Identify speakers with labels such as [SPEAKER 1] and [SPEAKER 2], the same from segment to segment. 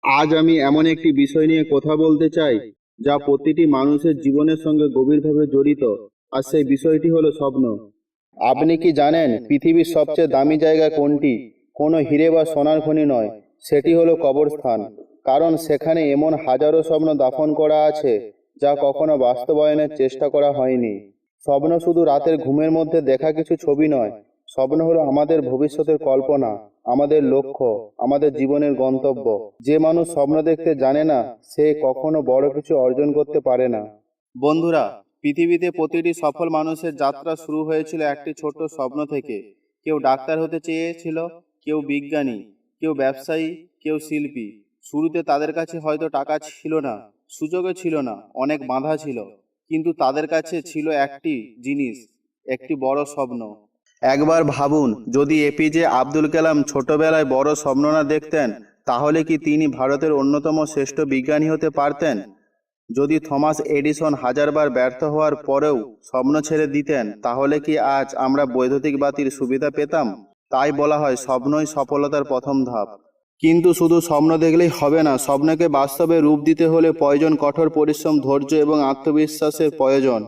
[SPEAKER 1] আজ আমি এমন একটি বিষয় নিয়ে কথা বলতে চাই যা প্রতিটি মানুষের জীবনের সঙ্গে গভীরভাবে জড়িত, আর সেই বিষয়টি হলো স্বপ্ন। আপনি কি জানেন পৃথিবীর সবচেয়ে দামি জায়গা কোনটি? কোনো হিরে বা সোনার খনি নয়, সেটি হলো কবরস্থান। কারণ সেখানে এমন হাজারো স্বপ্ন দাফন করা আছে যা কখনো বাস্তবায়নের চেষ্টা করা হয়নি। স্বপ্ন শুধু রাতের ঘুমের মধ্যে দেখা কিছু ছবি নয়, স্বপ্ন হলো আমাদের ভবিষ্যতের কল্পনা, আমাদের লক্ষ্য, আমাদের জীবনের গন্তব্য। যে মানুষ স্বপ্ন দেখতে জানে না, সে কখনো বড় কিছু অর্জন করতে পারে না। বন্ধুরা, পৃথিবীতে প্রতিটি সফল মানুষের যাত্রা শুরু হয়েছিল একটি ছোট্ট স্বপ্ন থেকে। কেউ ডাক্তার হতে চেয়েছিল, কেউ বিজ্ঞানী, কেউ ব্যবসায়ী, কেউ শিল্পী। শুরুতে তাদের কাছে হয়তো টাকা ছিল না, সুযোগও ছিল না, অনেক বাধা ছিল, কিন্তু তাদের কাছে ছিল একটি জিনিস, একটি বড় স্বপ্ন। একবার ভাবুন, যদি এপিজে আব্দুল কালাম ছোটবেলায় বড় স্বপ্ন না দেখতেন, তাহলে কি তিনি ভারতের অন্যতম শ্রেষ্ঠ বিজ্ঞানী হতে পারতেন? যদি থমাস এডিসন হাজারবার ব্যর্থ হওয়ার পরেও স্বপ্ন ছেড়ে দিতেন, তাহলে কি আজ আমরা বৈদ্যুতিক বাতির সুবিধা পেতাম? তাই বলা হয়, স্বপ্নই সফলতার প্রথম ধাপ। কিন্তু শুধু স্বপ্ন দেখলেই হবে না, স্বপ্নকে বাস্তবে রূপ দিতে হলে প্রয়োজন কঠোর পরিশ্রম, ধৈর্য এবং আত্মবিশ্বাসের প্রয়োজন।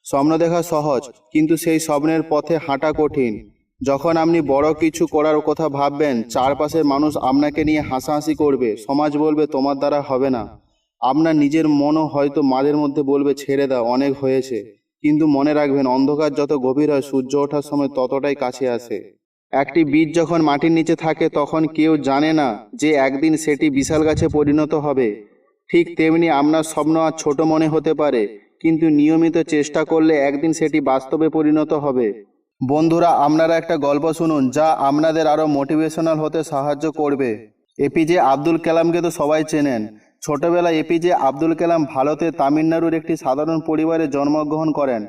[SPEAKER 1] স্বপ্ন দেখা সহজ, কিন্তু সেই স্বপ্নের পথে হাঁটা কঠিন। যখন আপনি বড় কিছু করার কথা ভাববেন, চারপাশের মানুষ আপনাকে নিয়ে হাসাহাসি করবে, সমাজ বলবে তোমার দ্বারা হবে না। আপনার নিজের মনও হয়তো মাঝের মধ্যে বলবে ছেড়ে দাও, অনেক হয়েছে। কিন্তু মনে রাখবেন, অন্ধকার যত গভীর হয়, সূর্য ওঠার সময় ততটাই কাছে আসে। একটি বীজ যখন মাটির নিচে থাকে, তখন কেউ জানে না যে একদিন সেটি বিশাল গাছে পরিণত হবে। ঠিক তেমনি আপনার স্বপ্ন আজ ছোট মনে হতে পারে, কিন্তু নিয়মিত চেষ্টা করলে একদিন সেটি বাস্তবে পরিণত হবে। বন্ধুরা, আপনারা একটা গল্প শুনুন যা আপনাদের আরও মোটিভেশনাল হতে সাহায্য করবে। এপিজে আব্দুল কালামকে তো সবাই চেনেন। ছোটবেলায় এপিজে আব্দুল কালাম ভারতের তামিলনাড়ুর একটি সাধারণ পরিবারে জন্মগ্রহণ করেন।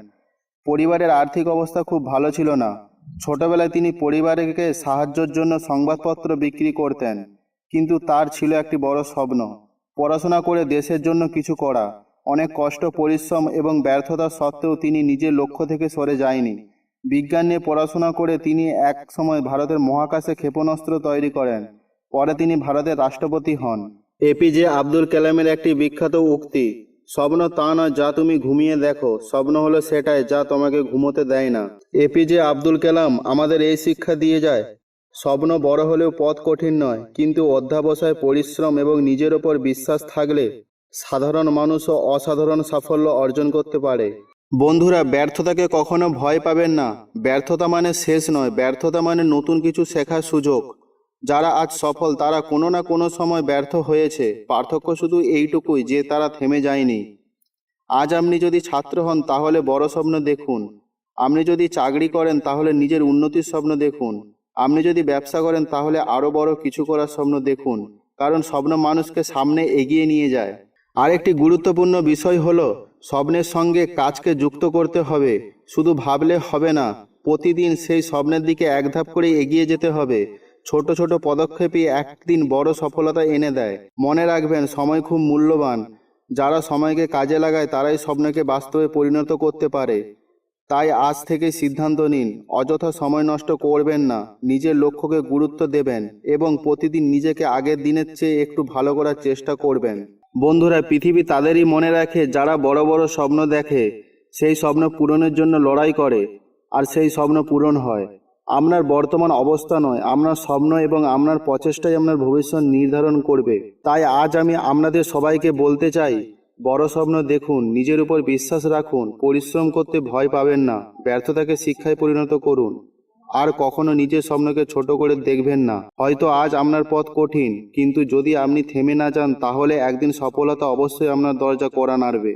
[SPEAKER 1] পরিবারের আর্থিক অবস্থা খুব ভালো ছিল না। ছোটবেলায় তিনি পরিবারকে সাহায্যের জন্য সংবাদপত্র বিক্রি করতেন। কিন্তু তার ছিল একটি বড় স্বপ্ন, পড়াশোনা করে দেশের জন্য কিছু করা। অনেক কষ্ট, পরিশ্রম এবং ব্যর্থতা সত্ত্বেও তিনি নিজের লক্ষ্য থেকে সরে যায়নি। বিজ্ঞান নিয়ে পড়াশোনা করে তিনি এক সময় ভারতের মহাকাশে ক্ষেপণাস্ত্র তৈরি করেন। পরে তিনি ভারতের রাষ্ট্রপতি হন। এপিজে আব্দুল কালামের একটি বিখ্যাত উক্তি, স্বপ্ন তা নয় যা তুমি ঘুমিয়ে দেখো, স্বপ্ন হলো সেটাই যা তোমাকে ঘুমোতে দেয় না। এপিজে আব্দুল কালাম আমাদের এই শিক্ষা দিয়ে যায়, স্বপ্ন বড় হলেও পথ কঠিন নয়, কিন্তু অধ্যাবসায়, পরিশ্রম এবং নিজের ওপর বিশ্বাস থাকলে সাধারণ মানুষও অসাধারণ সাফল্য অর্জন করতে পারে। বন্ধুরা, ব্যর্থতাকে কখনো ভয় পাবেন না। ব্যর্থতা মানে শেষ নয়, ব্যর্থতা মানে নতুন কিছু শেখার সুযোগ। যারা আজ সফল, তারা কোনো না কোনো সময় ব্যর্থ হয়েছে। পার্থক্য শুধু এইটুকুই যে তারা থেমে যায়নি। আজ আপনি যদি ছাত্র হন, তাহলে বড় স্বপ্ন দেখুন। আপনি যদি চাকরি করেন, তাহলে নিজের উন্নতির স্বপ্ন দেখুন। আপনি যদি ব্যবসা করেন, তাহলে আরও বড় কিছু করার স্বপ্ন দেখুন। কারণ স্বপ্ন মানুষকে সামনে এগিয়ে নিয়ে যায়। আরেকটি গুরুত্বপূর্ণ বিষয় হলো, স্বপ্নের সঙ্গে কাজকে যুক্ত করতে হবে। শুধু ভাবলে হবে না, প্রতিদিন সেই স্বপ্নের দিকে এক ধাপ করে এগিয়ে যেতে হবে। ছোট ছোট পদক্ষেপই একদিন বড় সফলতা এনে দেয়। মনে রাখবেন, সময় খুব মূল্যবান। যারা সময়কে কাজে লাগায়, তারাই স্বপ্নকে বাস্তবে পরিণত করতে পারে। তাই আজ থেকে সিদ্ধান্ত নিন, অযথা সময় নষ্ট করবেন না, নিজের লক্ষ্যকে গুরুত্ব দেবেন এবং প্রতিদিন নিজেকে আগের দিনের চেয়ে একটু ভালো করার চেষ্টা করবেন। বন্ধুরা, পৃথিবী তাদেরই মনে রাখে যারা বড় বড় স্বপ্ন দেখে, সেই স্বপ্ন পূরণের জন্য লড়াই করে, আর সেই স্বপ্ন পূরণ হয়। আপনার বর্তমান অবস্থা নয়, আপনার স্বপ্ন এবং আপনার প্রচেষ্টাই আপনার ভবিষ্যৎ নির্ধারণ করবে। তাই আজ আমি আপনাদের সবাইকে বলতে চাই, বড় স্বপ্ন দেখুন, নিজের উপর বিশ্বাস রাখুন, পরিশ্রম করতে ভয় পাবেন না, ব্যর্থতাকে শিক্ষায় পরিণত করুন। আর কখনো নিজের স্বপ্নকে ছোট করে দেখবেন না। হয়তো আজ আপনার পথ কঠিন, কিন্তু যদি আপনি থেমে না যান, তাহলে একদিন সফলতা অবশ্যই আপনার দরজা কড়া নাড়বে।